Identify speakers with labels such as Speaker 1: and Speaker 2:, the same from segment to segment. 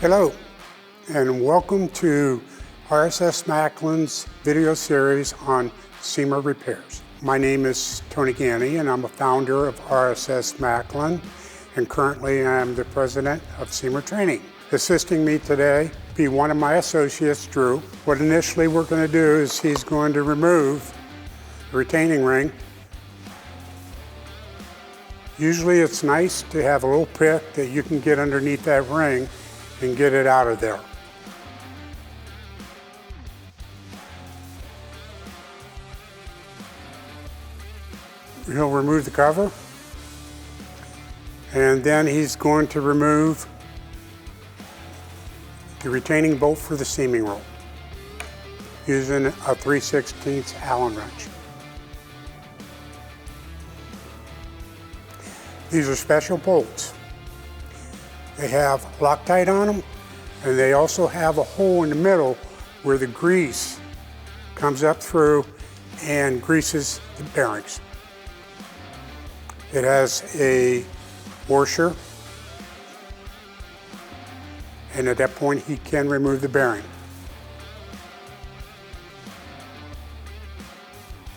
Speaker 1: Hello, and welcome to RSS MACLIN's video series on SEMA repairs. My name is Tony Ganni, and I'm a founder of RSS MACLIN, and currently I'm the president of SEMA Training. Assisting me today be one of my associates, Drew. What initially we're going to do is he's going to remove the retaining ring. Usually it's nice to have a little pick that you can get underneath that ring and get it out of there. He'll remove the cover, and then he's going to remove the retaining bolt for the seaming roll using a 3/16 Allen wrench. These are special bolts. They have Loctite on them, and they also have a hole in the middle where the grease comes up through and greases the bearings. It has a washer, and at that point he can remove the bearing.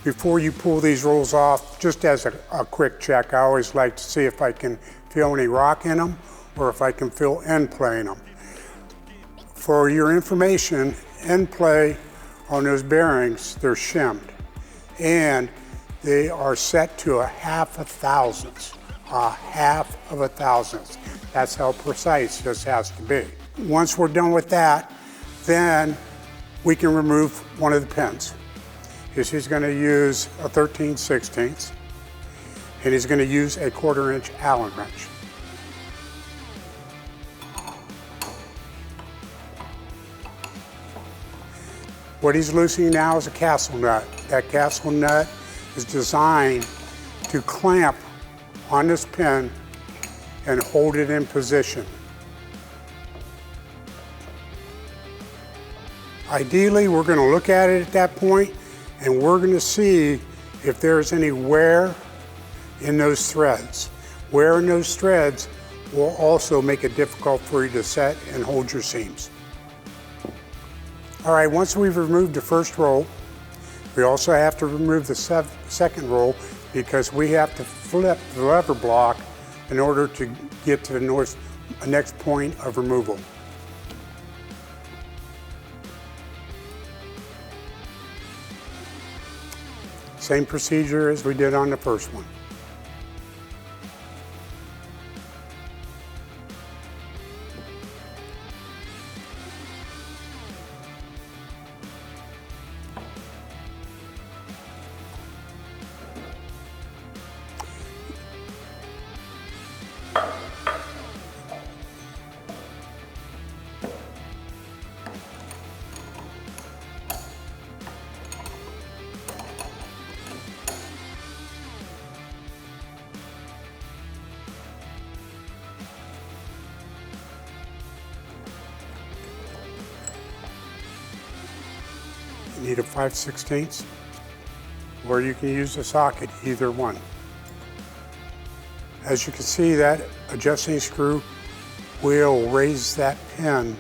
Speaker 1: Before you pull these rolls off, just as a quick check, I always like to see if I can feel any rock in them or if I can feel end play in them. For your information, end play on those bearings, they're shimmed, and they are set to a half a thousandth. That's how precise this has to be. Once we're done with that, then we can remove one of the pins. He's going to use a 13/16, and he's going to use a 1/4 inch Allen wrench. What he's loosening now is a castle nut. That castle nut is designed to clamp on this pin and hold it in position. Ideally, we're going to look at it at that point, and we're going to see if there's any wear in those threads. Wear in those threads will also make it difficult for you to set and hold your seams. All right, once we've removed the first roll, we also have to remove the second roll because we have to flip the lever block in order to get to the next point of removal. Same procedure as we did on the first one. You need a 5/16, or you can use a socket, either one. As you can see, that adjusting screw will raise that pin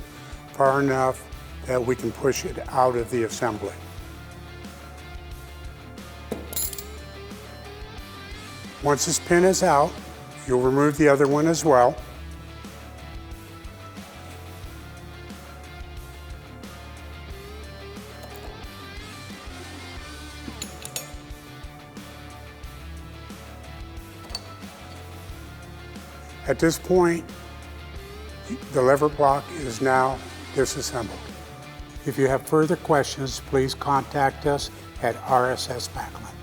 Speaker 1: far enough that we can push it out of the assembly. Once this pin is out, you'll remove the other one as well. At this point, the lever block is now disassembled. If you have further questions, please contact us at RSS MACLIN.